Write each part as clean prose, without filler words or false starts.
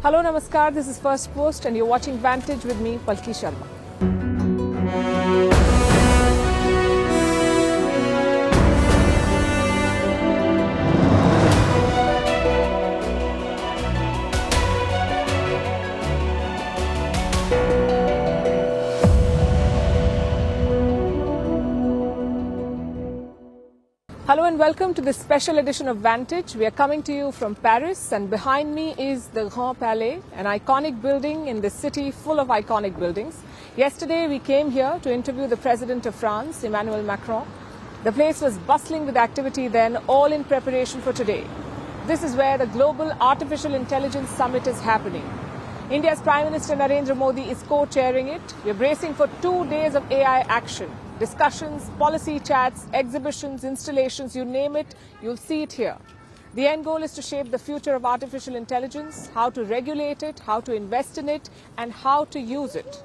Hello, Namaskar. This is Firstpost and you're watching Vantage with me, Palki Sharma. Hello and welcome to this special edition of Vantage. We are coming to you from Paris, and behind me is the Grand Palais, an iconic building in the city full of iconic buildings. Yesterday we came here to interview the President of France, Emmanuel Macron. The place was bustling with activity then, all in preparation for today. This is where the Global Artificial Intelligence Summit is happening. India's Prime Minister Narendra Modi is co-chairing it. We are bracing for 2 days of AI action. Discussions, policy chats, exhibitions, installations, you name it, you'll see it here. The end goal is to shape the future of artificial intelligence, how to regulate it, how to invest in it, and how to use it.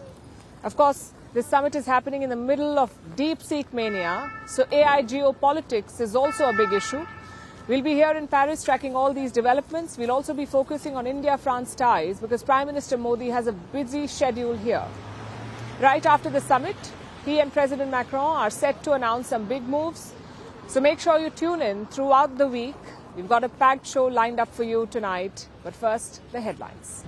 Of course, this summit is happening in the middle of deep-seek mania, so AI geopolitics is also a big issue. We'll be here in Paris tracking all these developments. We'll also be focusing on India-France ties because Prime Minister Modi has a busy schedule here. Right after the summit, he and President Macron are set to announce some big moves. So make sure you tune in throughout the week. We've got a packed show lined up for you tonight. But first, the headlines.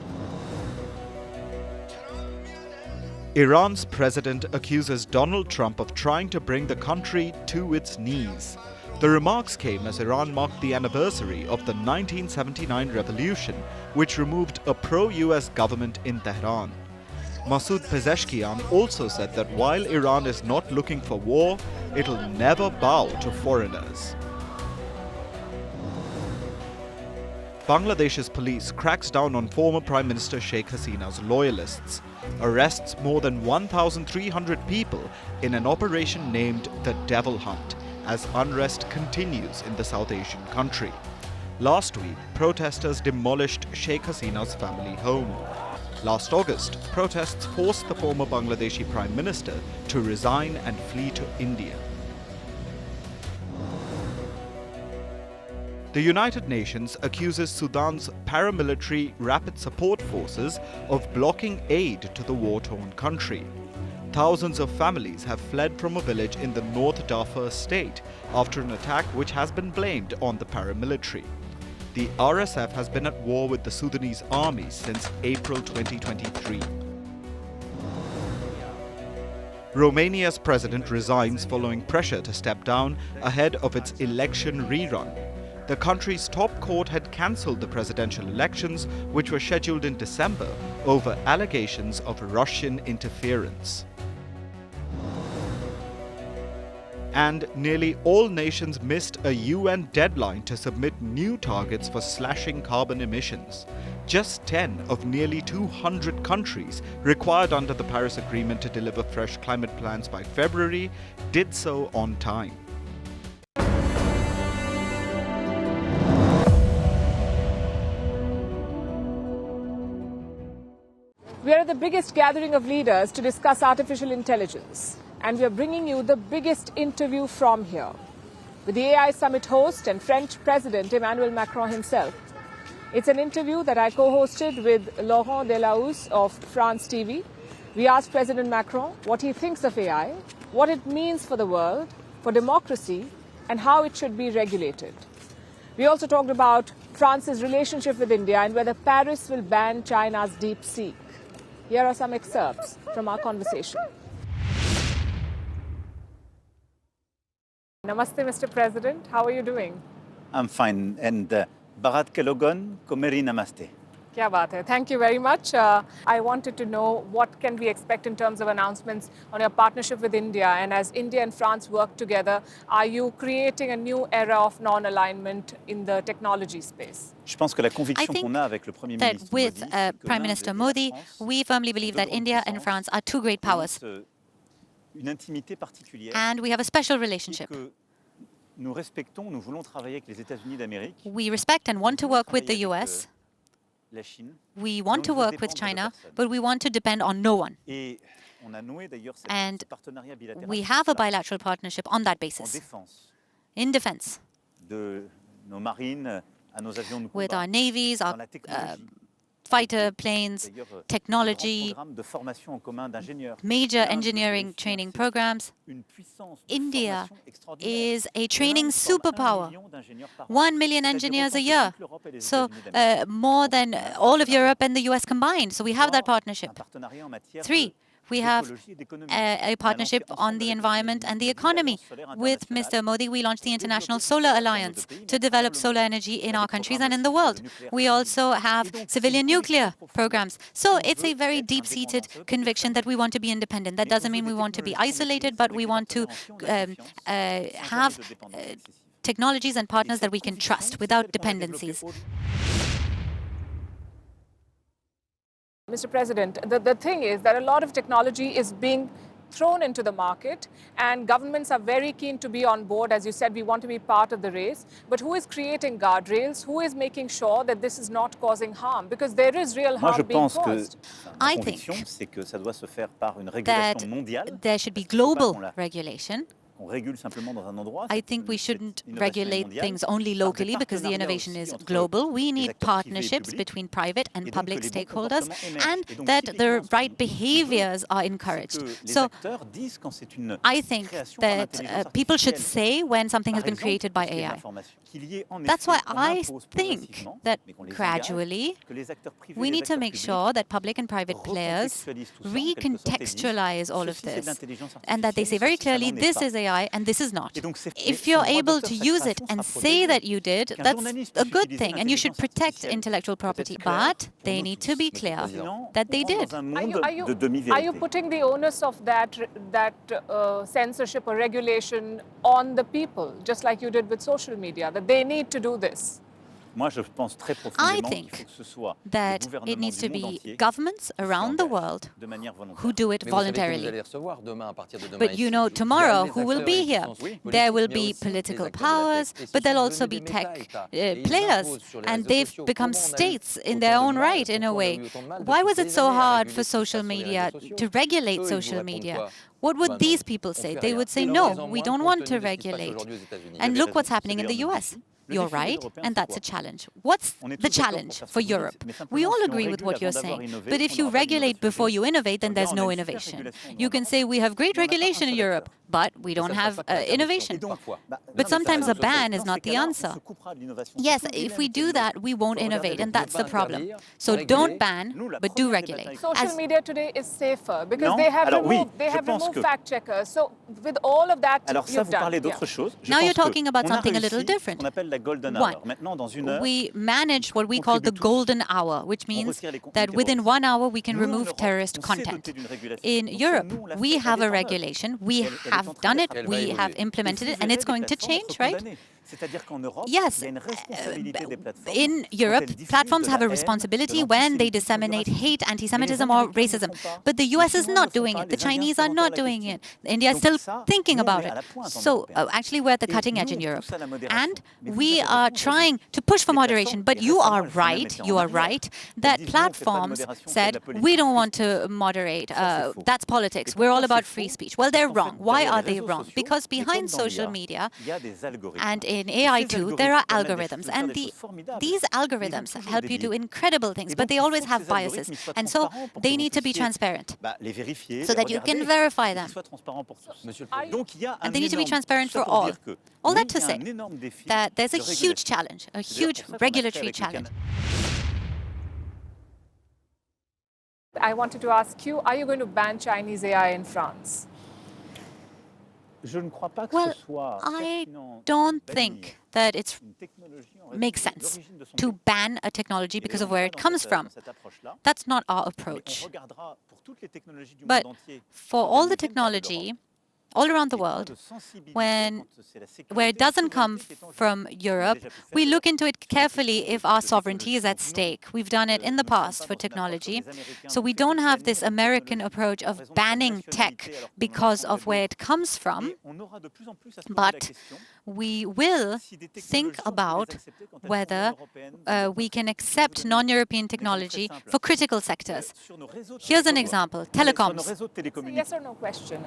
Iran's president accuses Donald Trump of trying to bring the country to its knees. The remarks came as Iran marked the anniversary of the 1979 revolution, which removed a pro-US government in Tehran. Masoud Pezeshkian also said that while Iran is not looking for war, it'll never bow to foreigners. Bangladesh's police cracks down on former Prime Minister Sheikh Hasina's loyalists, arrests more than 1,300 people in an operation named the Devil Hunt, as unrest continues in the South Asian country. Last week, protesters demolished Sheikh Hasina's family home. Last August, protests forced the former Bangladeshi Prime Minister to resign and flee to India. The United Nations accuses Sudan's paramilitary Rapid Support Forces of blocking aid to the war-torn country. Thousands of families have fled from a village in the North Darfur state after an attack which has been blamed on the paramilitary. The RSF has been at war with the Sudanese army since April 2023. Romania's president resigns following pressure to step down ahead of its election rerun. The country's top court had cancelled the presidential elections, which were scheduled in December, over allegations of Russian interference. And nearly all nations missed a UN deadline to submit new targets for slashing carbon emissions. Just 10 of nearly 200 countries required under the Paris Agreement to deliver fresh climate plans by February did so on time. We are at the biggest gathering of leaders to discuss artificial intelligence. And we are bringing you the biggest interview from here, with the AI Summit host and French President Emmanuel Macron himself. It's an interview that I co-hosted with Laurent Delahousse of France TV. We asked President Macron what he thinks of AI, what it means for the world, for democracy, and how it should be regulated. We also talked about France's relationship with India and whether Paris will ban China's DeepSeek. Here are some excerpts from our conversation. Namaste, Mr. President. How are you doing? I'm fine. And Bharat Kelogon, Komeri Namaste. Kya baat hai. Thank you very much. I wanted to know what can we expect in terms of announcements on your partnership with India. And as India and France work together, are you creating a new era of non-alignment in the technology space? I think that with Prime Minister Modi, we firmly believe that India and France are two great powers. And we have a special relationship. We respect and want to work with the US. We want to work with China, but we want to depend on no one. And we have a bilateral partnership on that basis. In defense. With our navies, our fighter planes, technology, major engineering training programs. India is a training superpower. 1 million engineers a year. So more than all of Europe and the US combined. So we have that partnership. 3, we have a partnership on the environment and the economy. With Mr. Modi, we launched the International Solar Alliance to develop solar energy in our countries and in the world. We also have civilian nuclear programs. So it's a very deep-seated conviction that we want to be independent. That doesn't mean we want to be isolated, but we want to have technologies and partners that we can trust without dependencies. Mr. President, the thing is that a lot of technology is being thrown into the market, and governments are very keen to be on board. As you said, we want to be part of the race. But who is creating guardrails? Who is making sure that this is not causing harm? Because there is real harm being caused. I think that there should be global regulation. I think we shouldn't regulate things only locally because the innovation is global. We need partnerships between private and public stakeholders, and that the right behaviors are encouraged. So I think that people should say when something has been created by AI. That's why I think that gradually we need to make sure that public and private players recontextualialize all of this, and that they say very clearly, this is AI and this is not. If you're able to use it and say that you did, that's a good thing, and you should protect intellectual property. But they need to be clear that they did. Are you putting the onus of that censorship or regulation on the people, just like you did with social media, that they need to do this? I think that it needs to be governments around the world who do it voluntarily. But you know, tomorrow, who will be here? There will be political powers, but there'll also be tech players, and they've become states in their own right, in a way. Why was it so hard for social media to regulate social media? What would these people say? They would say, no, we don't want to regulate. And look what's happening in the US. You're right, and that's a challenge. What's the challenge for Europe? We all agree with what you're saying, but if you regulate before you innovate, then there's no innovation. You can say we have great regulation in Europe, but we don't have innovation. But sometimes a ban is not the answer. Yes, if we do that, we won't innovate, and that's the problem. So don't ban, but do regulate. Social media today is safer because they have removed fact checkers. So with all of that you've done. Now you're talking about something a little different. One, we managed what we call the golden hour, which means that within 1 hour we can remove terrorist content. In Europe, we have a regulation, we have done it, we have implemented it, and it's going to change, right? Yes, in Europe, platforms have a responsibility when they disseminate hate, anti-Semitism, or racism. But the US is not doing it. The Chinese are not doing it. India is still thinking about it. So actually, we're at the cutting edge in Europe. And we are trying to push for moderation. But you are right, that platforms said, we don't want to moderate. That's politics. We're all about free speech. Well, they're wrong. Why are they wrong? Because behind social media and in AI too, there are algorithms, and these algorithms help you do incredible things, but they always have biases, and so they need to be transparent so that you can verify them. And they need to be transparent for all. All that to say that there's a huge challenge, a huge regulatory challenge. I wanted to ask you, are you going to ban Chinese AI in France? Well, I don't think that it makes sense to ban a technology because of where it comes from. That's not our approach. But for all the technology all around the world, where it doesn't come from Europe, we look into it carefully if our sovereignty is at stake. We've done it in the past for technology. So we don't have this American approach of banning tech because of where it comes from, but we will think about whether we can accept non-European technology for critical sectors. Here's an example, telecoms. It's a yes or no question.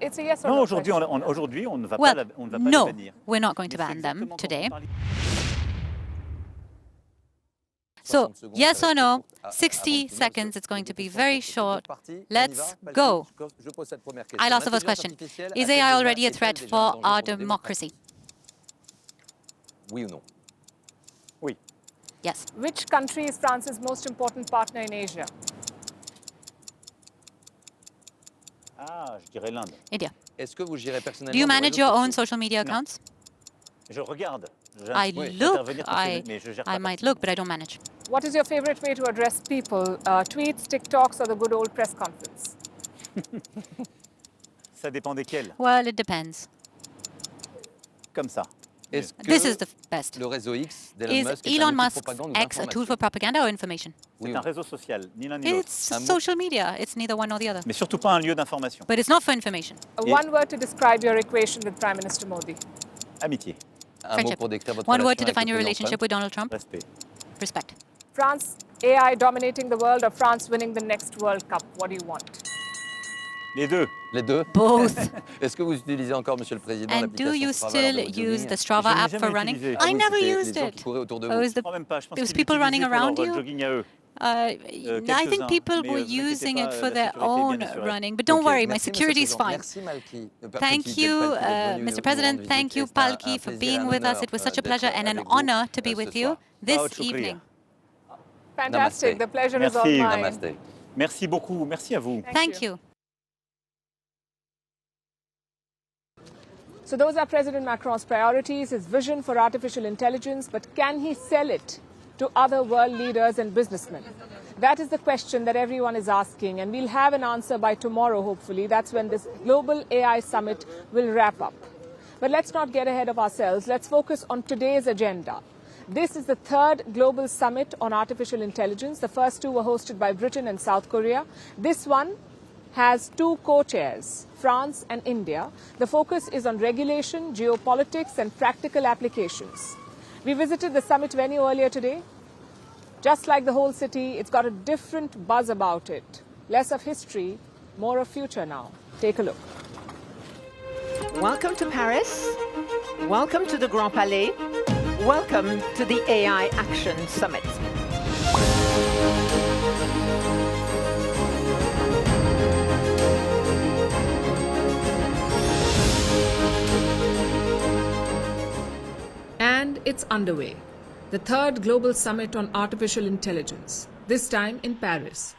It's a yes or no question. Well, no, we're not going to ban them today. So, yes or no, 60 seconds, it's going to be very short. Let's go. I'll ask the first question. Is AI already a threat for our democracy? Oui ou non? Oui. Yes. Which country is France's most important partner in Asia? Ah, je dirais l'Inde. India. Est-ce que vous gérez personnellement Do you vos manage réseaux your sociaux? own social media accounts? Je regarde. I look, J'intervenir quand c'est- mais je gère I pas might look, but I don't manage. What is your favorite way to address people? Tweets, TikToks, or the good old press conference? Ça dépend desquels. Well, it depends. Comme ça. Est-ce que This is the best. le réseau X d'Elon Is Musk est un Elon outil de Musk's propagande ou X a d'information? tool for propaganda or information? Oui C'est ou un non? réseau social, ni l'un ni l'autre. It's Un mot. social media. It's neither one nor the other. Mais surtout pas un lieu d'information. But it's not for information. One word to describe your equation with Prime Minister Modi. Amitié, Un mot Friendship. pour décrire votre One word relation to avec define le your président relationship Trump. with Donald Trump? respect. Respect. France, AI dominating the world, or France winning the next World Cup? What do you want? Les deux. Les deux. Both. Est-ce que vous utilisez encore, Monsieur le Président, And do you l'application Strava still lors de votre use jogging? the Strava Je l'ai app jamais for running? utilisé. Ah I oui, never c'était used les gens it. qui couraient autour de Oh, vous. is the, Je crois même pas. Je pense there was qu'ils people running l'utilisaient pour around leur you? jogging à eux. I quelques-uns, think people mais were vous inquiétez using pas, it for la their sécurité est own bien assurée. running. But don't Ok, worry, my merci, Monsieur security le is Président. fine. Merci, Malki. Thank Palki, you, d'être venu Mr. nous President. rendre Thank visite. you, C'est un Palki, for plaisir et being un with us. honneur, It was such a d'être pleasure and an avec vous, honor to be ce with you soir. this Ciao, shukriya. evening. Fantastic. Namaste. The pleasure is all Merci. mine. Namaste. Merci beaucoup. Merci à vous. Thank you. So those are President Macron's priorities, his vision for artificial intelligence, but can he sell it to other world leaders and businessmen? That is the question that everyone is asking, and we'll have an answer by tomorrow, hopefully. That's when this global AI summit will wrap up. But let's not get ahead of ourselves. Let's focus on today's agenda. This is the third global summit on artificial intelligence. The first two were hosted by Britain and South Korea. This one has two co-chairs, France and India. The focus is on regulation, geopolitics, and practical applications. We visited the summit venue earlier today. Just like the whole city, it's got a different buzz about it. Less of history, more of future now. Take a look. Welcome to Paris. Welcome to the Grand Palais. Welcome to the AI Action Summit. And it's underway. The third global summit on artificial intelligence, this time in Paris.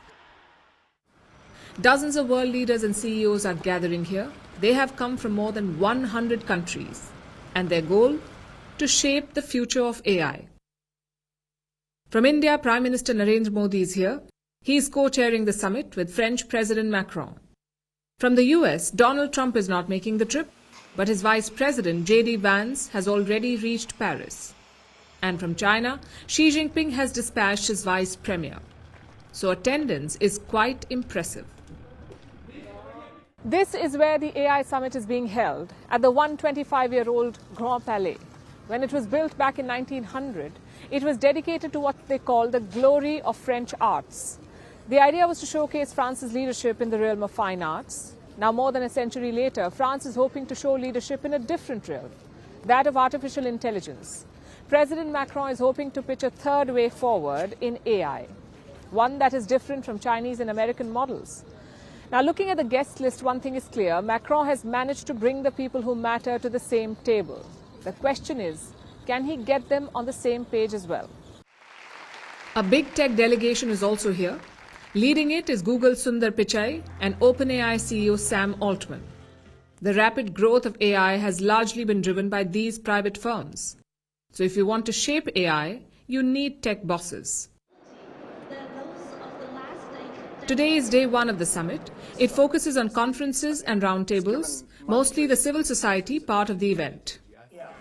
Dozens of world leaders and CEOs are gathering here. They have come from more than 100 countries. And their goal? To shape the future of AI. From India, Prime Minister Narendra Modi is here. He is co-chairing the summit with French President Macron. From the US, Donald Trump is not making the trip, but his Vice President J.D. Vance has already reached Paris. And from China, Xi Jinping has dispatched his Vice Premier. So attendance is quite impressive. This is where the AI summit is being held, at the 125-year-old Grand Palais. When it was built back in 1900, it was dedicated to what they call the glory of French arts. The idea was to showcase France's leadership in the realm of fine arts. Now, more than a century later, France is hoping to show leadership in a different realm, that of artificial intelligence. President Macron is hoping to pitch a third way forward in AI, one that is different from Chinese and American models. Now, looking at the guest list, one thing is clear. Macron has managed to bring the people who matter to the same table. The question is, can he get them on the same page as well? A big tech delegation is also here. Leading it is Google Sundar Pichai and OpenAI CEO Sam Altman. The rapid growth of AI has largely been driven by these private firms. So if you want to shape AI, you need tech bosses. Today is day one of the summit. It focuses on conferences and roundtables, mostly the civil society part of the event.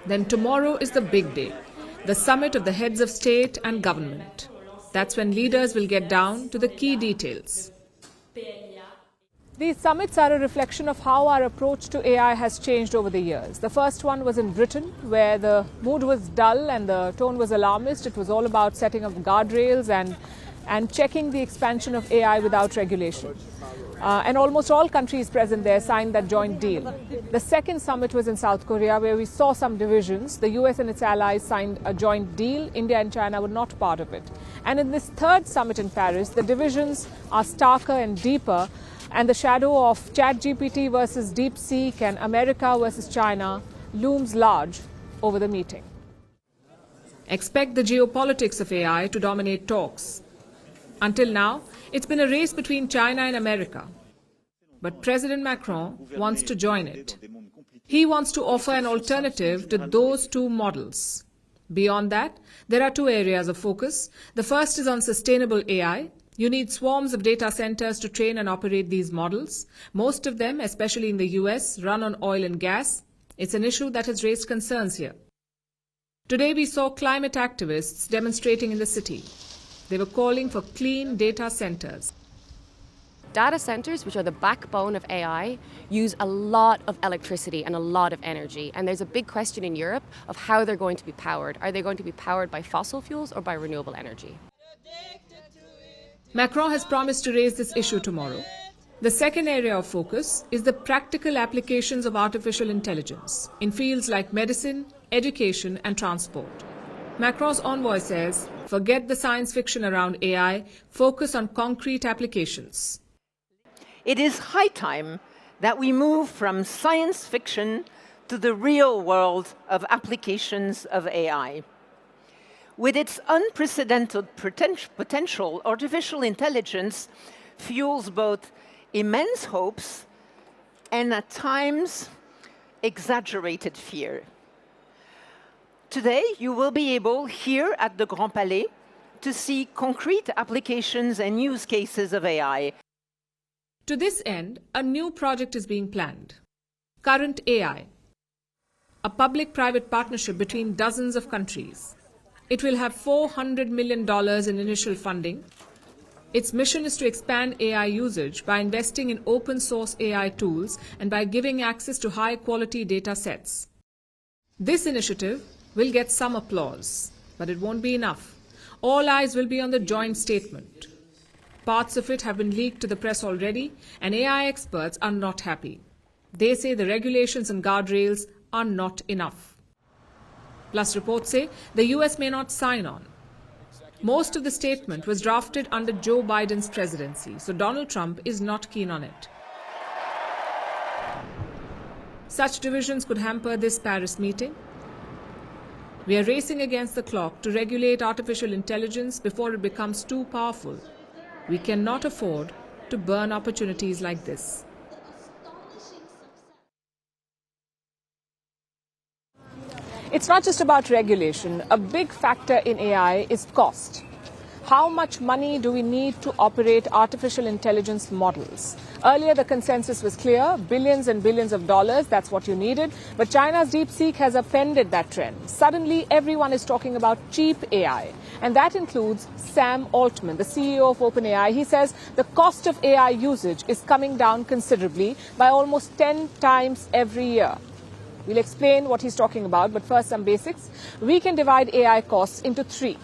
Then tomorrow is the big day, the summit of the heads of state and government. That's when leaders will get down to the key details. These summits are a reflection of how our approach to AI has changed over the years. The first one was in Britain, where the mood was dull and the tone was alarmist. It was all about setting up guardrails and and checking the expansion of AI without regulation. And almost all countries present there signed that joint deal. The second summit was in South Korea, where we saw some divisions. The US and its allies signed a joint deal. India and China were not part of it. And in this third summit in Paris, the divisions are starker and deeper, and the shadow of ChatGPT versus DeepSeek and America versus China looms large over the meeting. Expect the geopolitics of AI to dominate talks. Until now, it's been a race between China and America. But President Macron wants to join it. He wants to offer an alternative to those two models. Beyond that, there are two areas of focus. The first is on sustainable AI. You need swarms of data centers to train and operate these models. Most of them, especially in the US, run on oil and gas. It's an issue that has raised concerns here. Today we saw climate activists demonstrating in the city. They were calling for clean data centers. Data centers, which are the backbone of AI, use a lot of electricity and a lot of energy. And there's a big question in Europe of how they're going to be powered. Are they going to be powered by fossil fuels or by renewable energy? Macron has promised to raise this issue tomorrow. The second area of focus is the practical applications of artificial intelligence in fields like medicine, education and transport. Macron's envoy says, forget the science fiction around AI, focus on concrete applications. It is high time that we move from science fiction to the real world of applications of AI. With its unprecedented potential, artificial intelligence fuels both immense hopes and, at times, exaggerated fear. Today, you will be able, here at the Grand Palais, to see concrete applications and use cases of AI. To this end, a new project is being planned. Current AI, a public-private partnership between dozens of countries. It will have $400 million in initial funding. Its mission is to expand AI usage by investing in open-source AI tools and by giving access to high-quality data sets. This initiative will get some applause, but it won't be enough. All eyes will be on the joint statement. Parts of it have been leaked to the press already, and AI experts are not happy. They say the regulations and guardrails are not enough. Plus, reports say the US may not sign on. Most of the statement was drafted under Joe Biden's presidency, so Donald Trump is not keen on it. Such divisions could hamper this Paris meeting. We are racing against the clock to regulate artificial intelligence before it becomes too powerful. We cannot afford to burn opportunities like this. It's not just about regulation. A big factor in AI is cost. How much money do we need to operate artificial intelligence models? Earlier, the consensus was clear, billions and billions of dollars, that's what you needed. But China's DeepSeek has upended that trend. Suddenly, everyone is talking about cheap AI. And that includes Sam Altman, the CEO of OpenAI. He says the cost of AI usage is coming down considerably by almost 10 times every year. We'll explain what he's talking about, but first some basics. We can divide AI costs into three.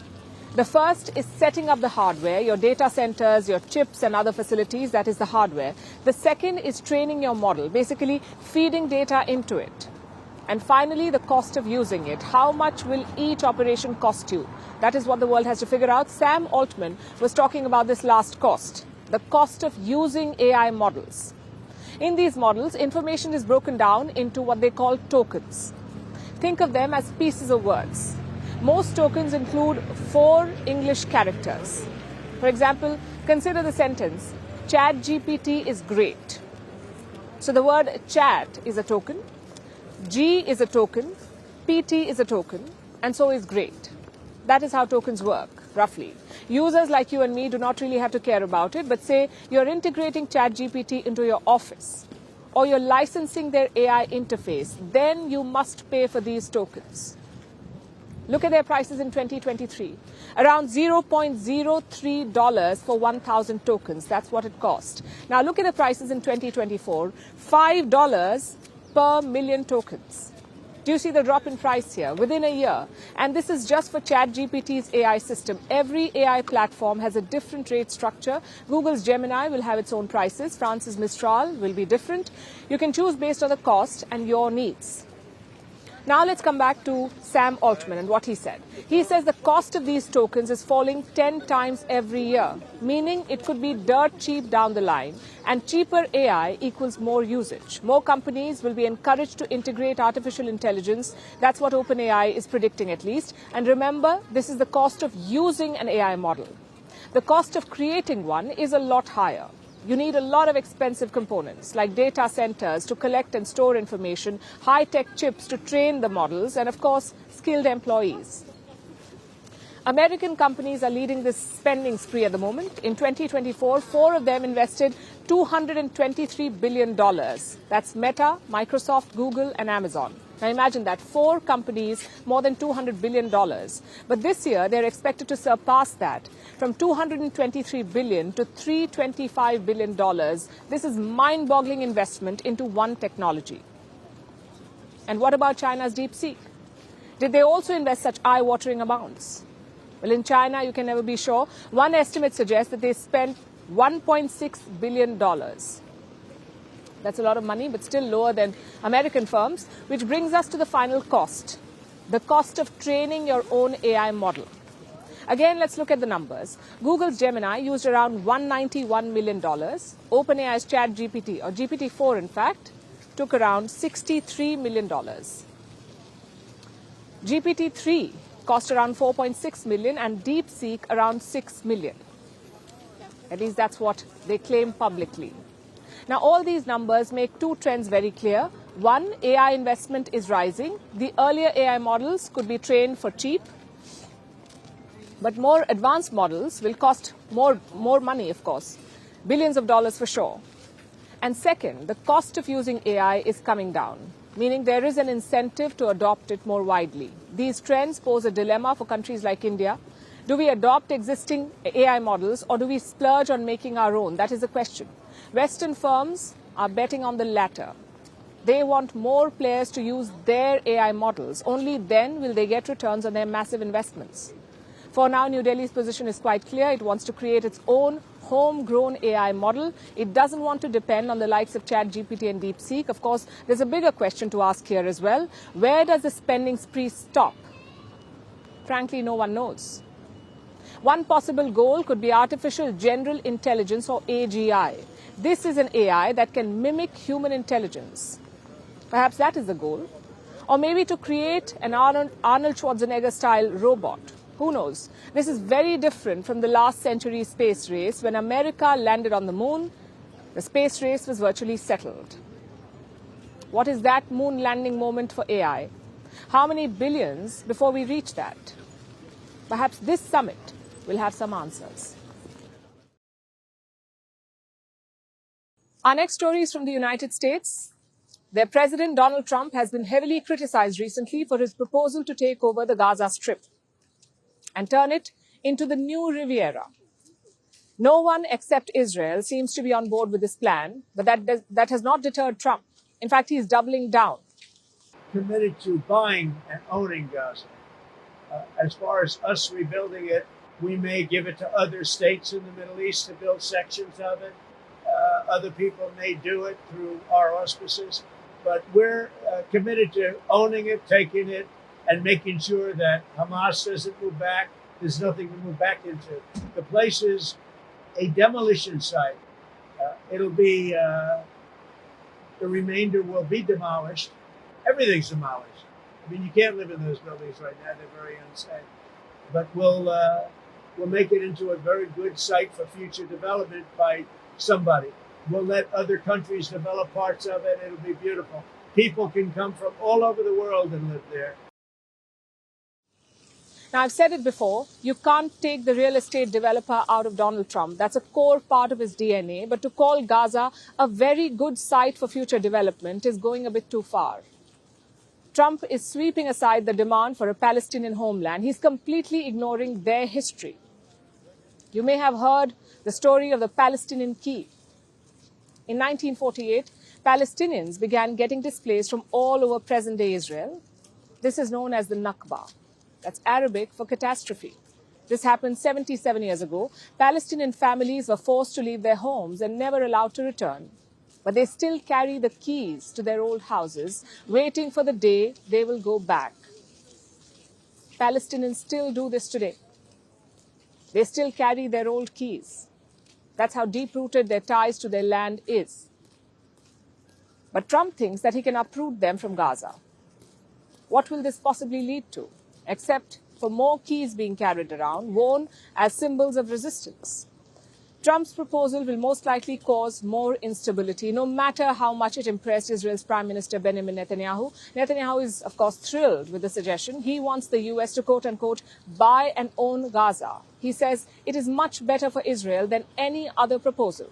The first is setting up the hardware, your data centers, your chips and other facilities, that is the hardware. The second is training your model, basically feeding data into it. And finally, the cost of using it. How much will each operation cost you? That is what the world has to figure out. Sam Altman was talking about this last cost, the cost of using AI models. In these models, information is broken down into what they call tokens. Think of them as pieces of words. Most tokens include 4 English characters. For example, consider the sentence, ChatGPT is great. So the word chat is a token, G is a token, PT is a token, and so is great. That is how tokens work, roughly. Users like you and me do not really have to care about it, but say you're integrating ChatGPT into your office or you're licensing their AI interface, then you must pay for these tokens. Look at their prices in 2023. Around $0.03 for 1,000 tokens. That's what it cost. Now look at the prices in 2024. $5 per million tokens. Do you see the drop in price here within a year? And this is just for ChatGPT's AI system. Every AI platform has a different rate structure. Google's Gemini will have its own prices. France's Mistral will be different. You can choose based on the cost and your needs. Now let's come back to Sam Altman and what he said. He says the cost of these tokens is falling 10 times every year, meaning it could be dirt cheap down the line. And cheaper AI equals more usage. More companies will be encouraged to integrate artificial intelligence. That's what OpenAI is predicting at least. And remember, this is the cost of using an AI model. The cost of creating one is a lot higher. You need a lot of expensive components like data centers to collect and store information, high-tech chips to train the models, and of course, skilled employees. American companies are leading this spending spree at the moment. In 2024, 4 of them invested $223 billion. That's Meta, Microsoft, Google, and Amazon. Now imagine that, 4 companies, more than $200 billion. But this year, they're expected to surpass that from $223 billion to $325 billion. This is mind-boggling investment into one technology. And what about China's DeepSeek? Did they also invest such eye-watering amounts? Well, in China, you can never be sure. One estimate suggests that they spent $1.6 billion. That's a lot of money, but still lower than American firms, which brings us to the final cost, the cost of training your own AI model. Again, let's look at the numbers. Google's Gemini used around $191 million. OpenAI's ChatGPT, or GPT-4 in fact, took around $63 million. GPT-3 cost around $4.6 million and DeepSeek around $6 million. At least that's what they claim publicly. Now, all these numbers make 2 trends very clear. One, AI investment is rising. The earlier AI models could be trained for cheap, but more advanced models will cost more money, of course, billions of dollars for sure. And second, the cost of using AI is coming down, meaning there is an incentive to adopt it more widely. These trends pose a dilemma for countries like India. Do we adopt existing AI models or do we splurge on making our own? That is the question. Western firms are betting on the latter. They want more players to use their AI models. Only then will they get returns on their massive investments. For now, New Delhi's position is quite clear. It wants to create its own homegrown AI model. It doesn't want to depend on the likes of ChatGPT and DeepSeek. Of course, there's a bigger question to ask here as well. Where does the spending spree stop? Frankly, no one knows. One possible goal could be artificial general intelligence, or AGI. This is an AI that can mimic human intelligence. Perhaps that is the goal. Or maybe to create an Arnold Schwarzenegger-style robot. Who knows? This is very different from the last century space race. When America landed on the moon, the space race was virtually settled. What is that moon landing moment for AI? How many billions before we reach that? Perhaps this summit will have some answers. Our next story is from the United States. Their president, Donald Trump, has been heavily criticized recently for his proposal to take over the Gaza Strip and turn it into the new Riviera. No one except Israel seems to be on board with this plan, but that has not deterred Trump. In fact, he's doubling down. Committed to buying and owning Gaza. As far as us rebuilding it, we may give it to other states in the Middle East to build sections of it. Other people may do it through our auspices, but we're committed to owning it, taking it, and making sure that Hamas doesn't move back. There's nothing to move back into. The place is a demolition site. It'll be, the remainder will be demolished. Everything's demolished. I mean, you can't live in those buildings right now. They're very unsafe. But we'll make it into a very good site for future development by somebody. We'll let other countries develop parts of it. It'll be beautiful. People can come from all over the world and live there. Now, I've said it before, you can't take the real estate developer out of Donald Trump. That's a core part of his DNA. But to call Gaza a very good site for future development is going a bit too far. Trump is sweeping aside the demand for a Palestinian homeland. He's completely ignoring their history. You may have heard the story of the Palestinian Key. In 1948, Palestinians began getting displaced from all over present-day Israel. This is known as the Nakba. That's Arabic for catastrophe. This happened 77 years ago. Palestinian families were forced to leave their homes and never allowed to return. But they still carry the keys to their old houses, waiting for the day they will go back. Palestinians still do this today. They still carry their old keys. That's how deep-rooted their ties to their land is. But Trump thinks that he can uproot them from Gaza. What will this possibly lead to, except for more keys being carried around, worn as symbols of resistance? Trump's proposal will most likely cause more instability, no matter how much it impressed Israel's Prime Minister Benjamin Netanyahu. Netanyahu is, of course, thrilled with the suggestion. He wants the US to, quote-unquote, buy and own Gaza. He says it is much better for Israel than any other proposal.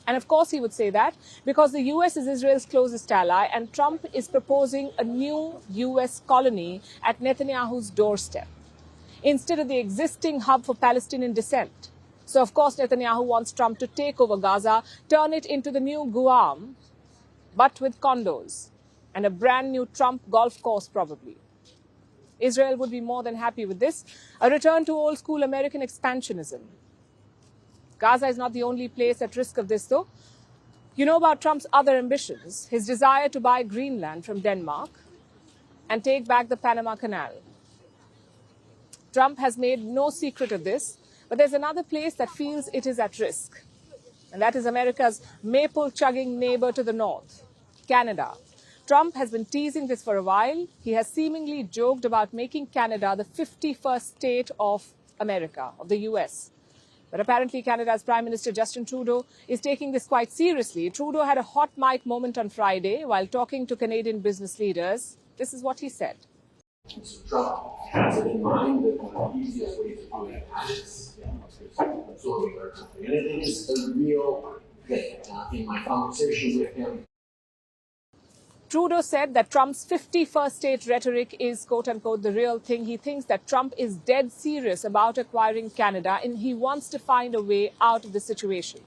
And of course he would say that because the US is Israel's closest ally and Trump is proposing a new US colony at Netanyahu's doorstep instead of the existing hub for Palestinian descent. So, of course, Netanyahu wants Trump to take over Gaza, turn it into the new Guam, but with condos and a brand new Trump golf course, probably. Israel would be more than happy with this. A return to old-school American expansionism. Gaza is not the only place at risk of this, though. You know about Trump's other ambitions, his desire to buy Greenland from Denmark and take back the Panama Canal. Trump has made no secret of this. But there's another place that feels it is at risk, and that is America's maple-chugging neighbor to the north, Canada. Trump has been teasing this for a while. He has seemingly joked about making Canada the 51st state of America, of the US. But apparently Canada's Prime Minister Justin Trudeau is taking this quite seriously. Trudeau had a hot mic moment on Friday while talking to Canadian business leaders. This is what he said. Mr. Trump has it in mind that the easiest way to do it is absorb their country. And it is a real thing. In my conversation with him, Trudeau said that Trump's 51st state rhetoric is, quote-unquote, the real thing. He thinks that Trump is dead serious about acquiring Canada and he wants to find a way out of the situation.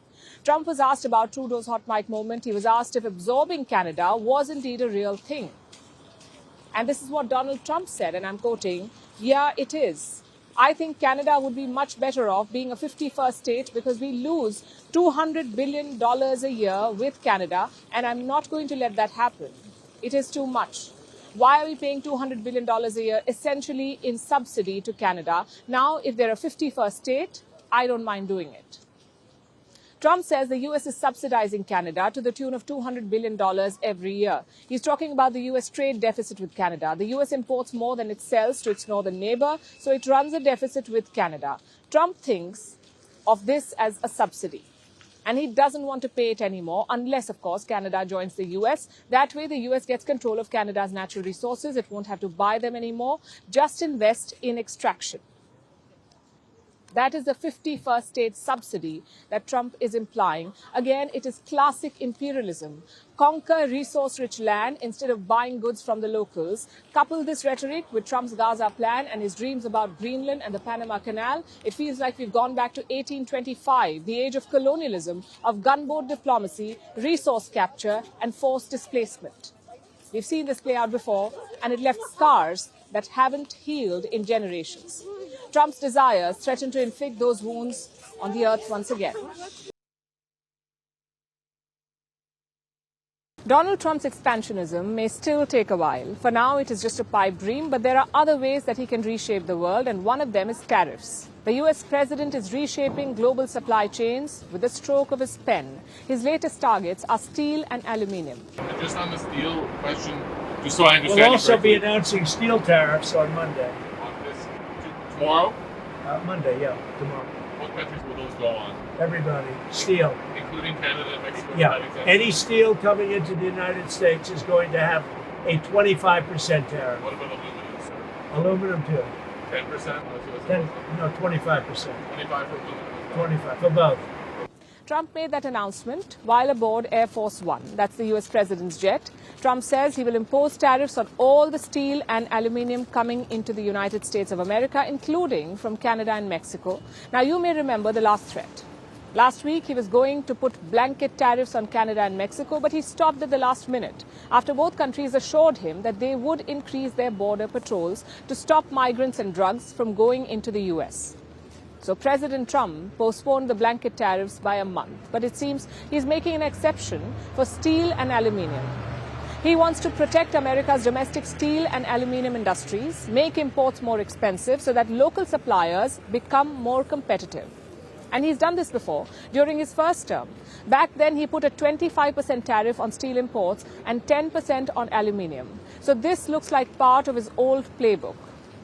Trump was asked about Trudeau's hot mic moment. He was asked if absorbing Canada was indeed a real thing. And this is what Donald Trump said, and I'm quoting, "Yeah, it is. I think Canada would be much better off being a 51st state because we lose $200 billion a year with Canada, and I'm not going to let that happen. It is too much. Why are we paying $200 billion a year essentially in subsidy to Canada? Now, if they're a 51st state, I don't mind doing it." Trump says the US is subsidizing Canada to the tune of $200 billion every year. He's talking about the US trade deficit with Canada. The US imports more than it sells to its northern neighbor, so it runs a deficit with Canada. Trump thinks of this as a subsidy. And he doesn't want to pay it anymore unless, of course, Canada joins the US. That way, the US gets control of Canada's natural resources. It won't have to buy them anymore. Just invest in extraction. That is the 51st state subsidy that Trump is implying. Again, it is classic imperialism. Conquer resource-rich land instead of buying goods from the locals. Couple this rhetoric with Trump's Gaza plan and his dreams about Greenland and the Panama Canal. It feels like we've gone back to 1825, the age of colonialism, of gunboat diplomacy, resource capture, and forced displacement. We've seen this play out before, and it left scars that haven't healed in generations. Trump's desires threaten to inflict those wounds on the earth once again. Donald Trump's expansionism may still take a while. For now, it is just a pipe dream, but there are other ways that he can reshape the world, and one of them is tariffs. The US president is reshaping global supply chains with the stroke of his pen. His latest targets are steel and aluminium. And just on the steel question, just so I understand. We'll also be announcing steel tariffs on Monday. On this, tomorrow? Monday, yeah, tomorrow. What countries will those go on? Everybody. Steel. Including Canada and Mexico? Yeah. Any steel coming into the United States is going to have a 25% tariff. What about aluminum, sir? Aluminum, too. 10%? 25%. 25 for aluminum? 25 for both. Trump made that announcement while aboard Air Force One. That's the US president's jet. Trump says he will impose tariffs on all the steel and aluminium coming into the United States of America, including from Canada and Mexico. Now, you may remember the last threat. Last week, he was going to put blanket tariffs on Canada and Mexico, but he stopped at the last minute after both countries assured him that they would increase their border patrols to stop migrants and drugs from going into the US. So President Trump postponed the blanket tariffs by a month, but it seems he's making an exception for steel and aluminium. He wants to protect America's domestic steel and aluminium industries, make imports more expensive so that local suppliers become more competitive. And he's done this before, during his first term. Back then, he put a 25% tariff on steel imports and 10% on aluminium. So this looks like part of his old playbook.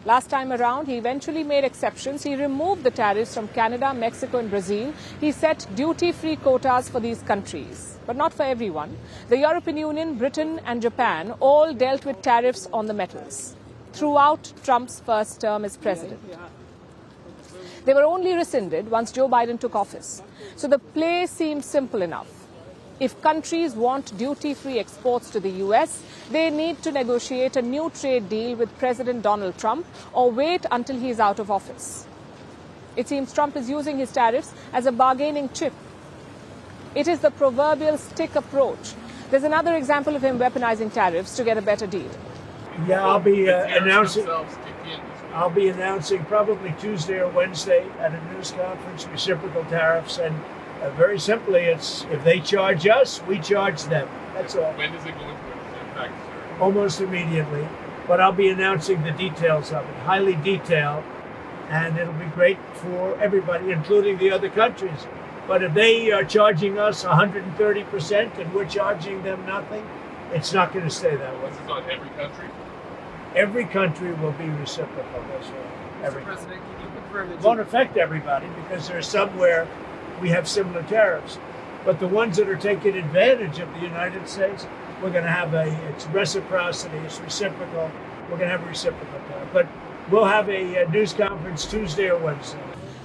Last time around, he eventually made exceptions. He removed the tariffs from Canada, Mexico and Brazil. He set duty-free quotas for these countries, but not for everyone. The European Union, Britain and Japan all dealt with tariffs on the metals throughout Trump's first term as president. They were only rescinded once Joe Biden took office. So the play seems simple enough. If countries want duty-free exports to the US, they need to negotiate a new trade deal with President Donald Trump or wait until he is out of office. It seems Trump is using his tariffs as a bargaining chip. It is the proverbial stick approach. There's another example of him weaponizing tariffs to get a better deal. Yeah, I'll be announcing probably Tuesday or Wednesday at a news conference reciprocal tariffs, and very simply, it's if they charge us, we charge them. That's all. When does it go into effect, sir? Almost immediately, but I'll be announcing the details of it, highly detailed, and it'll be great for everybody, including the other countries. But if they are charging us 130% and we're charging them nothing, it's not going to stay that way. This is on every country? Every country will be reciprocal. That's right. Every President, can you confirm that it won't affect everybody because there's some where we have similar tariffs. But the ones that are taking advantage of the United States, we're going to have it's reciprocity, it's reciprocal. We're going to have a reciprocal tariff. But we'll have a news conference Tuesday or Wednesday.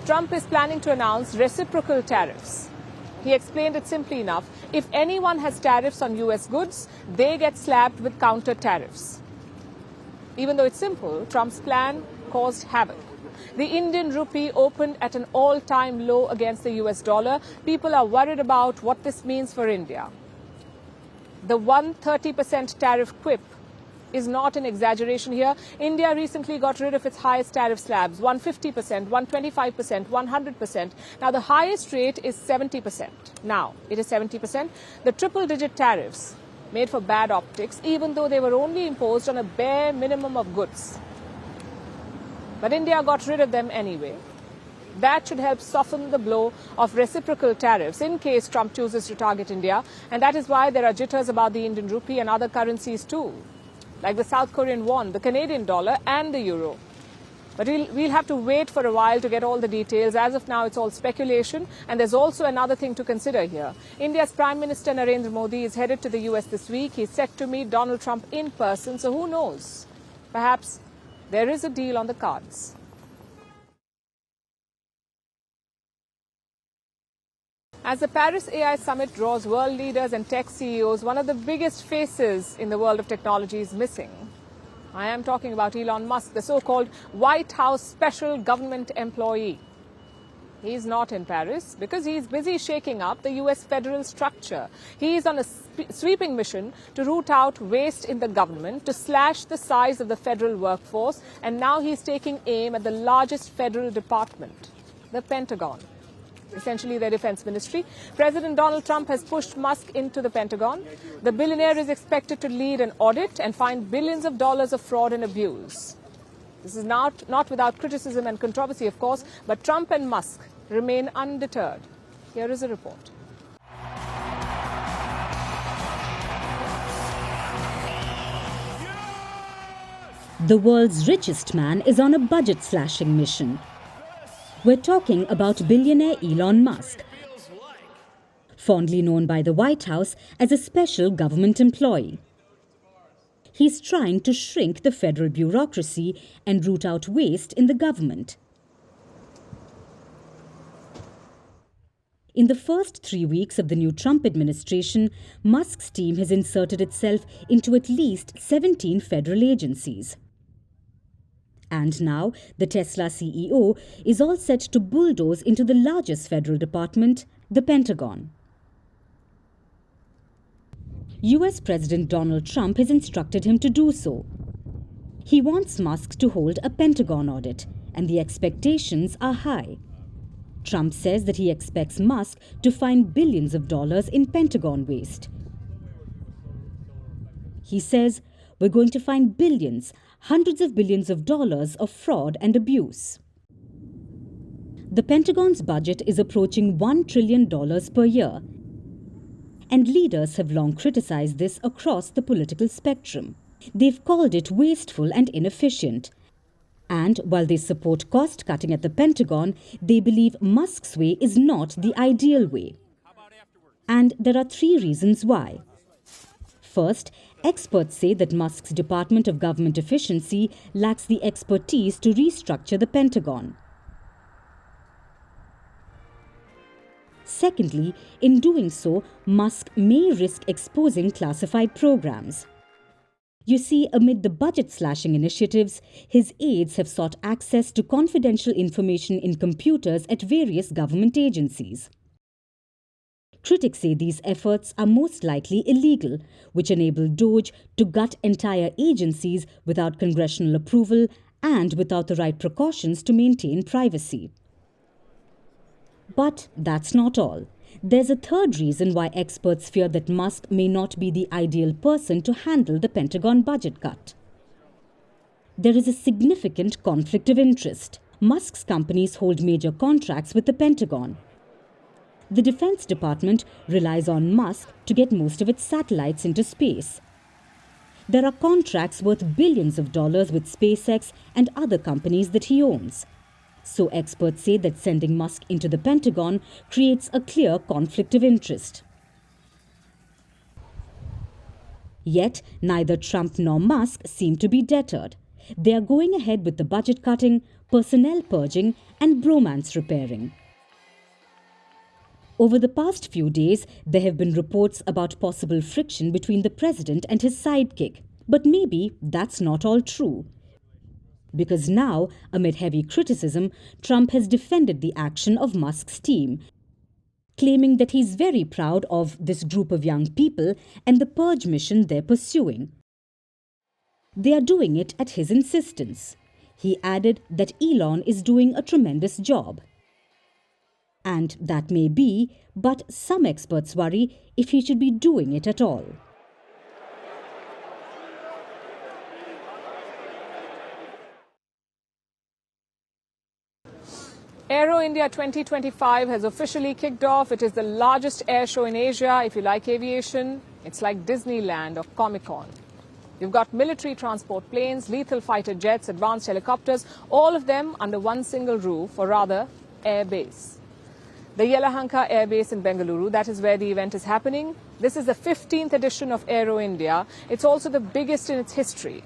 Trump is planning to announce reciprocal tariffs. He explained it simply enough. If anyone has tariffs on US goods, they get slapped with counter tariffs. Even though it's simple, Trump's plan caused havoc. The Indian rupee opened at an all-time low against the US dollar. People are worried about what this means for India. The 130% tariff quip is not an exaggeration here. India recently got rid of its highest tariff slabs, 150%, 125%, 100%. Now, the highest rate is 70%. Now, it is 70%. The triple-digit tariffs made for bad optics, even though they were only imposed on a bare minimum of goods. But India got rid of them anyway. That should help soften the blow of reciprocal tariffs in case Trump chooses to target India. And that is why there are jitters about the Indian rupee and other currencies too, like the South Korean won, the Canadian dollar and the euro. But we'll have to wait for a while to get all the details. As of now, it's all speculation. And there's also another thing to consider here. India's Prime Minister Narendra Modi is headed to the US this week. He's set to meet Donald Trump in person. So who knows? Perhaps there is a deal on the cards. As the Paris AI Summit draws world leaders and tech CEOs, one of the biggest faces in the world of technology is missing. I am talking about Elon Musk, the so-called White House special government employee. He's not in Paris because he's busy shaking up the US federal structure. He is on a sweeping mission to root out waste in the government, to slash the size of the federal workforce, and now he's taking aim at the largest federal department, the Pentagon. Essentially their defense ministry. President Donald Trump has pushed Musk into the Pentagon. The billionaire is expected to lead an audit and find billions of dollars of fraud and abuse. This is not without criticism and controversy, of course, but Trump and Musk remain undeterred. Here is a report. The world's richest man is on a budget-slashing mission. We're talking about billionaire Elon Musk, fondly known by the White House as a special government employee. He's trying to shrink the federal bureaucracy and root out waste in the government. In the first 3 weeks of the new Trump administration, Musk's team has inserted itself into at least 17 federal agencies. And now, the Tesla CEO is all set to bulldoze into the largest federal department, the Pentagon. US President Donald Trump has instructed him to do so. He wants Musk to hold a Pentagon audit, and the expectations are high. Trump says that he expects Musk to find billions of dollars in Pentagon waste. He says, "We're going to find billions, hundreds of billions of dollars of fraud and abuse." The Pentagon's budget is approaching $1 trillion per year, and leaders have long criticized this across the political spectrum. They've called it wasteful and inefficient. And while they support cost-cutting at the Pentagon, they believe Musk's way is not the ideal way. And there are 3 reasons why. First, experts say that Musk's Department of Government Efficiency lacks the expertise to restructure the Pentagon. Secondly, in doing so, Musk may risk exposing classified programs. You see, amid the budget-slashing initiatives, his aides have sought access to confidential information in computers at various government agencies. Critics say these efforts are most likely illegal, which enable DOGE to gut entire agencies without congressional approval and without the right precautions to maintain privacy. But that's not all. There's a third reason why experts fear that Musk may not be the ideal person to handle the Pentagon budget cut. There is a significant conflict of interest. Musk's companies hold major contracts with the Pentagon. The Defense Department relies on Musk to get most of its satellites into space. There are contracts worth billions of dollars with SpaceX and other companies that he owns. So experts say that sending Musk into the Pentagon creates a clear conflict of interest. Yet, neither Trump nor Musk seem to be deterred. They are going ahead with the budget cutting, personnel purging, and bromance repairing. Over the past few days, there have been reports about possible friction between the president and his sidekick. But maybe that's not all true. Because now, amid heavy criticism, Trump has defended the action of Musk's team, claiming that he's very proud of this group of young people and the purge mission they're pursuing. They are doing it at his insistence. He added that Elon is doing a tremendous job. And that may be, but some experts worry if he should be doing it at all. Aero India 2025 has officially kicked off. It is the largest air show in Asia. If you like aviation, it's like Disneyland or Comic-Con. You've got military transport planes, lethal fighter jets, advanced helicopters, all of them under one single roof, or rather, air base. The Yelahanka Air Base in Bengaluru, that is where the event is happening. This is the 15th edition of Aero India. It's also the biggest in its history.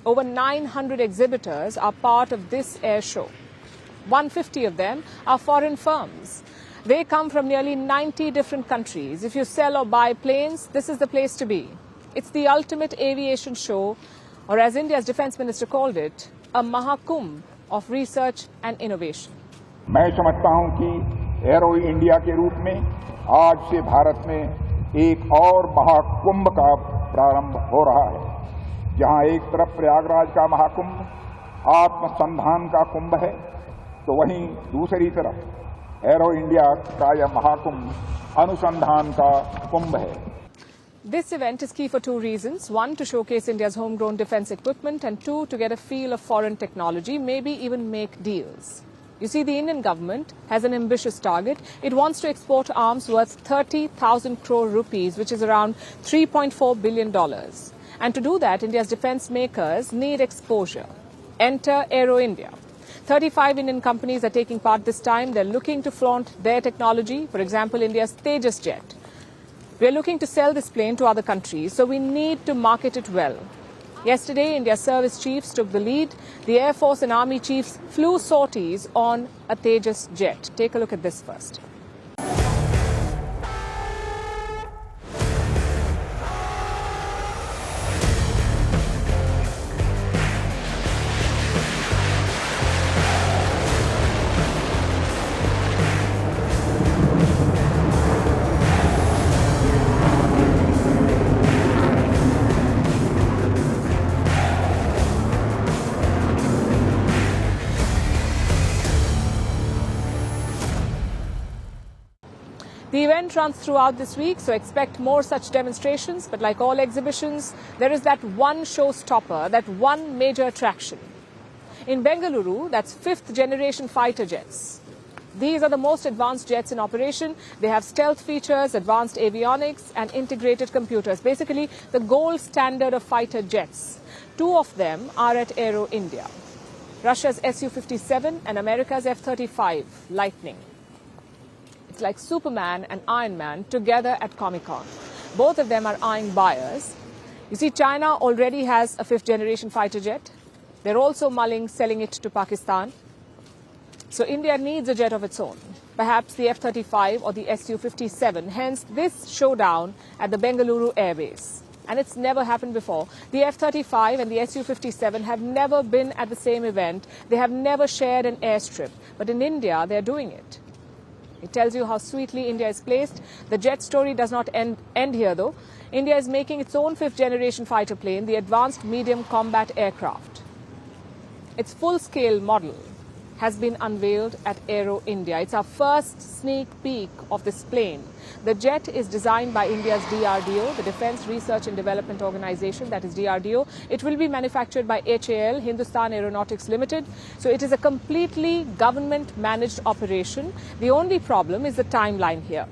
Over 900 exhibitors are part of this air show. 150 of them are foreign firms. They come from nearly 90 different countries. If you sell or buy planes, this is the place to be. It's the ultimate aviation show, or as India's defense minister called it, a Mahakumbh of research and innovation. मैं समझता हूं कि arrow India के रूप में आज से भारत में एक और महाकुंभ का प्रारंभ हो रहा है, जहां एक तरफ प्रयागराज का महाकुंभ आत्मसंधान का कुंभ है, तो वहीं दूसरी तरफ एरो इंडिया का यह महाकुंभ अनुसंधान का कुंभ है. This event is key for 2 reasons. 1, to showcase India's homegrown defense equipment, and 2, to get a feel of foreign technology, maybe even make deals. You see, the Indian government has an ambitious target. It wants to export arms worth 30,000 crore rupees, which is around $3.4 billion. And to do that, India's defense makers need exposure. Enter Aero India. 35 Indian companies are taking part this time. They're looking to flaunt their technology. For example, India's Tejas jet. We're looking to sell this plane to other countries, so we need to market it well. Yesterday, India's service chiefs took the lead. The Air Force and Army chiefs flew sorties on a Tejas jet. Take a look at this first. The event runs throughout this week, so expect more such demonstrations. But like all exhibitions, there is that one showstopper, that one major attraction. In Bengaluru, that's fifth-generation fighter jets. These are the most advanced jets in operation. They have stealth features, advanced avionics, and integrated computers. Basically, the gold standard of fighter jets. Two of them are at Aero India. Russia's Su-57 and America's F-35 Lightning. It's like Superman and Iron Man together at Comic-Con. Both of them are eyeing buyers. You see, China already has a fifth-generation fighter jet. They're also mulling selling it to Pakistan. So India needs a jet of its own, perhaps the F-35 or the Su-57. Hence, this showdown at the Bengaluru airbase. And it's never happened before. The F-35 and the Su-57 have never been at the same event. They have never shared an airstrip. But in India, they're doing it. It tells you how sweetly India is placed. The jet story does not end here, though. India is making its own fifth-generation fighter plane, the Advanced Medium Combat Aircraft. Its full-scale model has been unveiled at Aero India. It's our first sneak peek of this plane. The jet is designed by India's DRDO, the Defence Research and Development Organization, that is DRDO. It will be manufactured by HAL, Hindustan Aeronautics Limited. So it is a completely government-managed operation. The only problem is the timeline here.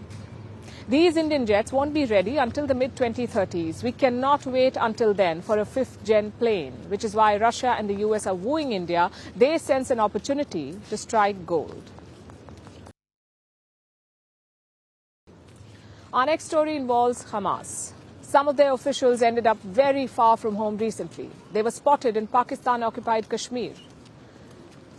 These Indian jets won't be ready until the mid-2030s. We cannot wait until then for a fifth-gen plane, which is why Russia and the US are wooing India. They sense an opportunity to strike gold. Our next story involves Hamas. Some of their officials ended up very far from home recently. They were spotted in Pakistan-occupied Kashmir.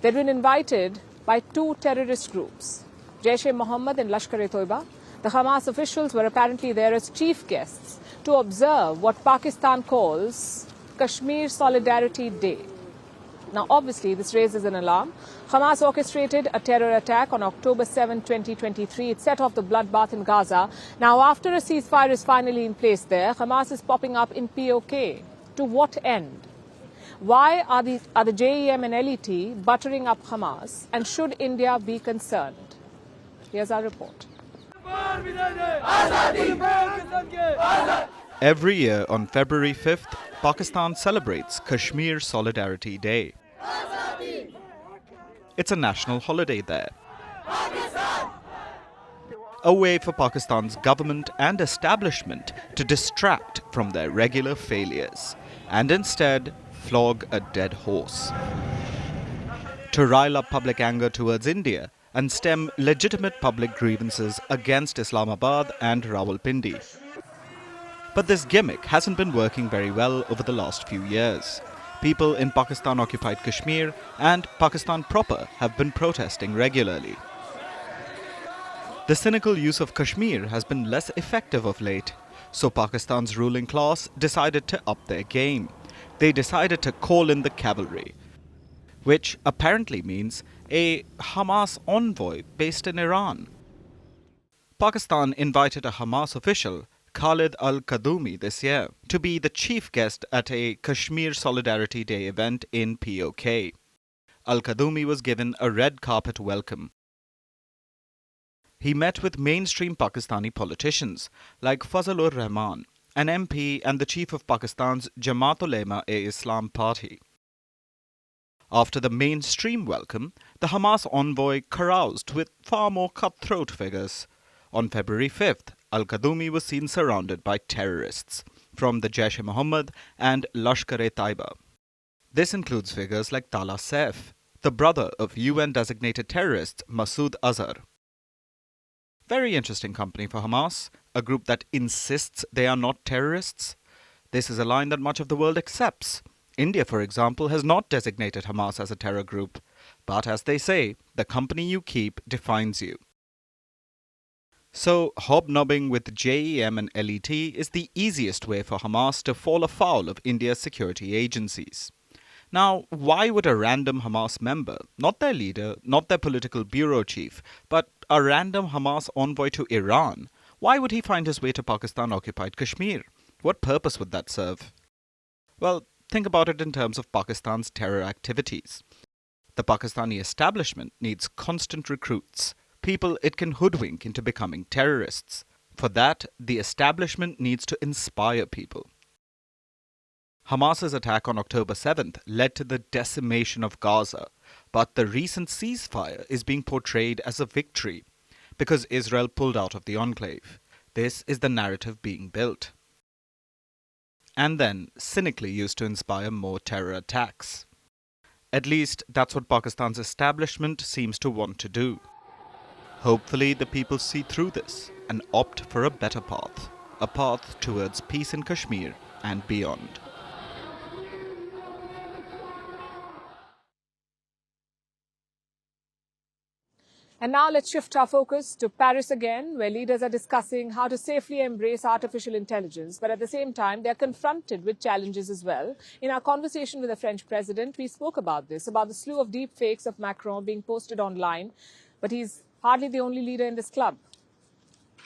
They'd been invited by two terrorist groups, Jaish-e-Mohammed and Lashkar-e-Toiba. The Hamas officials were apparently there as chief guests to observe what Pakistan calls Kashmir Solidarity Day. Now, obviously, this raises an alarm. Hamas orchestrated a terror attack on October 7, 2023. It set off the bloodbath in Gaza. Now, after a ceasefire is finally in place there, Hamas is popping up in POK. To what end? Why are the JEM and LET buttering up Hamas? And should India be concerned? Here's our report. Every year on February 5th, Pakistan celebrates Kashmir Solidarity Day. It's a national holiday there. A way for Pakistan's government and establishment to distract from their regular failures and instead flog a dead horse. To rile up public anger towards India and stem legitimate public grievances against Islamabad and Rawalpindi. But this gimmick hasn't been working very well over the last few years. People in Pakistan-occupied Kashmir and Pakistan proper have been protesting regularly. The cynical use of Kashmir has been less effective of late, so Pakistan's ruling class decided to up their game. They decided to call in the cavalry, which apparently means a Hamas envoy based in Iran. Pakistan invited a Hamas official, Khalid al-Kadhimi, this year to be the chief guest at a Kashmir Solidarity Day event in POK. Al-Kadhimi was given a red carpet welcome. He met with mainstream Pakistani politicians like Fazlur Rahman, an MP and the chief of Pakistan's Jamaat-ul-Ulema-e-Islam party. After the mainstream welcome, the Hamas envoy caroused with far more cutthroat figures. On February 5th, Al-Kadhimi was seen surrounded by terrorists from the Jaish-e-Mohammed and Lashkar-e-Taiba. This includes figures like Tala Saif, the brother of UN-designated terrorist Masood Azhar. Very interesting company for Hamas, a group that insists they are not terrorists. This is a line that much of the world accepts. India, for example, has not designated Hamas as a terror group. But as they say, the company you keep defines you. So, hobnobbing with JEM and LET is the easiest way for Hamas to fall afoul of India's security agencies. Now, why would a random Hamas member, not their leader, not their political bureau chief, but a random Hamas envoy to Iran, why would he find his way to Pakistan-occupied Kashmir? What purpose would that serve? Well, think about it in terms of Pakistan's terror activities. The Pakistani establishment needs constant recruits, people it can hoodwink into becoming terrorists. For that, the establishment needs to inspire people. Hamas's attack on October 7th led to the decimation of Gaza, but the recent ceasefire is being portrayed as a victory because Israel pulled out of the enclave. This is the narrative being built, and then cynically used to inspire more terror attacks. At least that's what Pakistan's establishment seems to want to do. Hopefully the people see through this and opt for a better path, a path towards peace in Kashmir and beyond. And now let's shift our focus to Paris again, where leaders are discussing how to safely embrace artificial intelligence. But at the same time, they're confronted with challenges as well. In our conversation with the French president, we spoke about this, about the slew of deepfakes of Macron being posted online. But he's hardly the only leader in this club.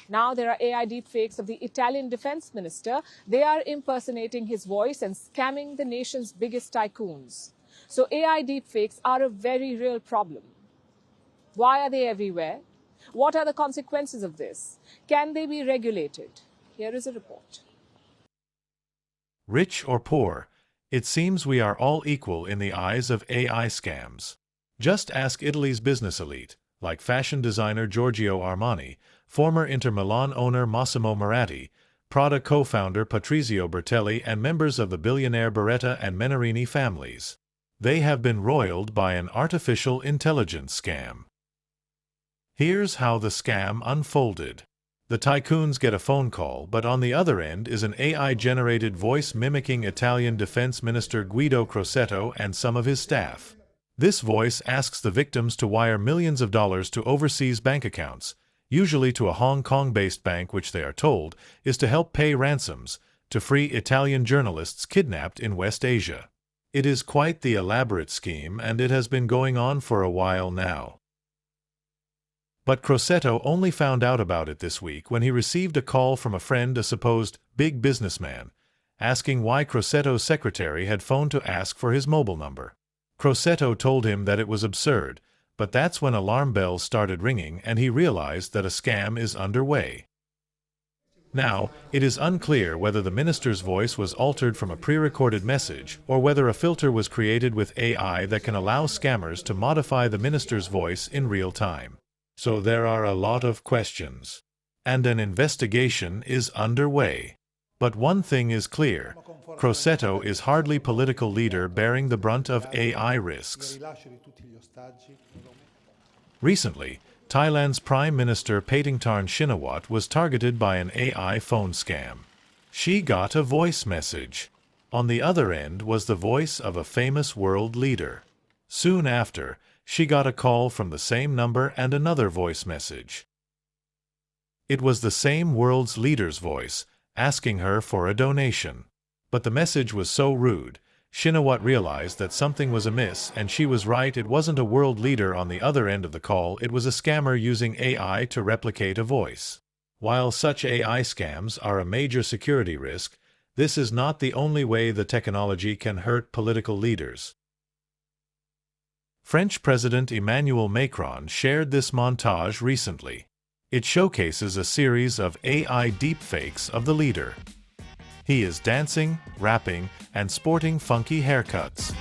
Now there are AI deepfakes of the Italian defense minister. They are impersonating his voice and scamming the nation's biggest tycoons. So AI deepfakes are a very real problem. Why are they everywhere? What are the consequences of this? Can they be regulated? Here is a report. Rich or poor, it seems we are all equal in the eyes of AI scams. Just ask Italy's business elite, like fashion designer Giorgio Armani, former Inter Milan owner Massimo Moratti, Prada co-founder Patrizio Bertelli, and members of the billionaire Beretta and Menarini families. They have been roiled by an artificial intelligence scam. Here's how the scam unfolded. The tycoons get a phone call, but on the other end is an AI-generated voice mimicking Italian Defense Minister Guido Crosetto and some of his staff. This voice asks the victims to wire millions of dollars to overseas bank accounts, usually to a Hong Kong-based bank which they are told is to help pay ransoms to free Italian journalists kidnapped in West Asia. It is quite the elaborate scheme, and it has been going on for a while now. But Crosetto only found out about it this week when he received a call from a friend, a supposed big businessman, asking why Crosetto's secretary had phoned to ask for his mobile number. Crosetto told him that it was absurd, but that's when alarm bells started ringing and he realized that a scam is underway. Now, it is unclear whether the minister's voice was altered from a pre-recorded message or whether a filter was created with AI that can allow scammers to modify the minister's voice in real time. So there are a lot of questions, and an investigation is underway. But one thing is clear, Crosetto is hardly political leader bearing the brunt of AI risks. Recently, Thailand's Prime Minister Paetongtarn Shinawatra was targeted by an AI phone scam. She got a voice message. On the other end was the voice of a famous world leader. Soon after, she got a call from the same number and another voice message. It was the same world's leader's voice, asking her for a donation. But the message was so rude, Shinawatra realized that something was amiss, and she was right, it wasn't a world leader on the other end of the call, it was a scammer using AI to replicate a voice. While such AI scams are a major security risk, this is not the only way the technology can hurt political leaders. French President Emmanuel Macron shared this montage recently. It showcases a series of AI deepfakes of the leader. He is dancing, rapping, and sporting funky haircuts.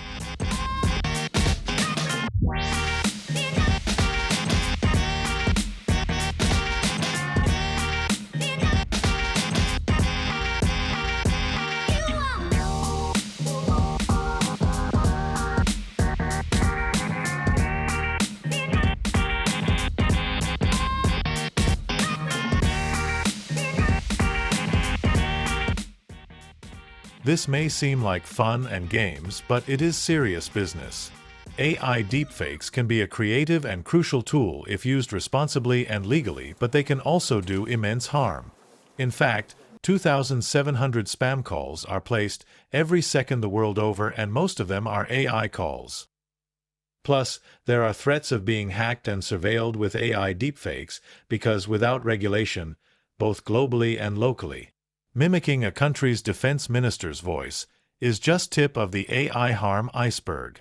This may seem like fun and games, but it is serious business. AI deepfakes can be a creative and crucial tool if used responsibly and legally, but they can also do immense harm. In fact, 2,700 spam calls are placed every second the world over, and most of them are AI calls. Plus, there are threats of being hacked and surveilled with AI deepfakes because without regulation, both globally and locally, mimicking a country's defense minister's voice is just tip of the AI harm iceberg.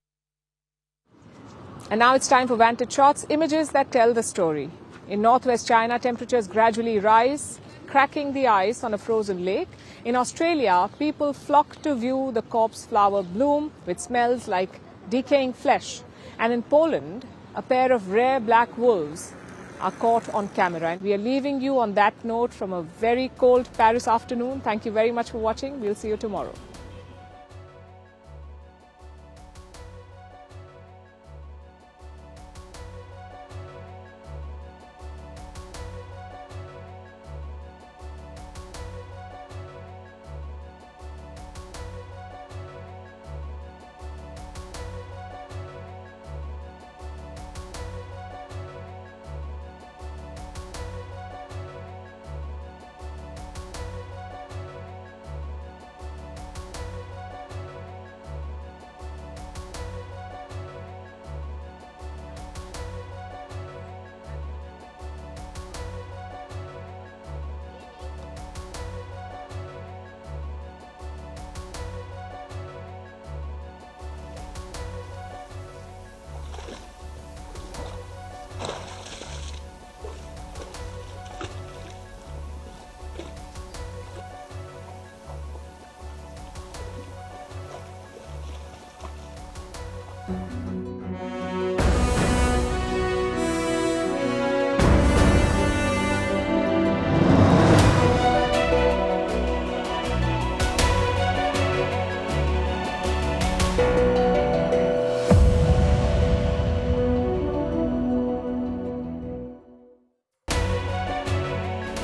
And now it's time for Vantage Shots, images that tell the story. In northwest China, temperatures gradually rise, cracking the ice on a frozen lake. In Australia, people flock to view the corpse flower bloom, which smells like decaying flesh. And in Poland, a pair of rare black wolves are caught on camera. And we are leaving you on that note from a very cold Paris afternoon. Thank you very much for watching. We'll see you tomorrow.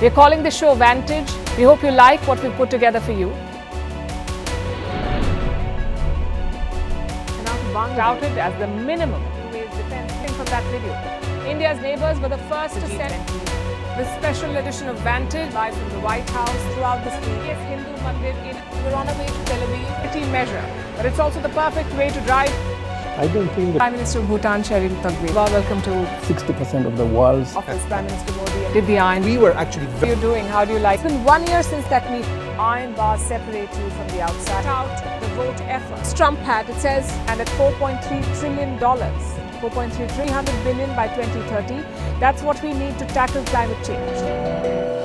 We're calling the show Vantage. We hope you like what we've put together for you. Touted as the minimum defense from that video. India's neighbours were the first to send this special edition of Vantage live from the White House throughout this week. Yes, Hindu Mandir in we're on our way to Tel Aviv. City measure, but it's also the perfect way to drive. I don't think that Prime Minister of Bhutan, Sherin Tagwe. Welcome to 60% of the world's office. Prime Minister Modi did the iron. We were actually How are you doing? How do you like? It's been 1 year since that meeting. Iron bars separate you from the outside. Out the vote effort. Trump had, it says, and at $4.3 trillion. 4.3 300 billion by 2030. That's what we need to tackle climate change.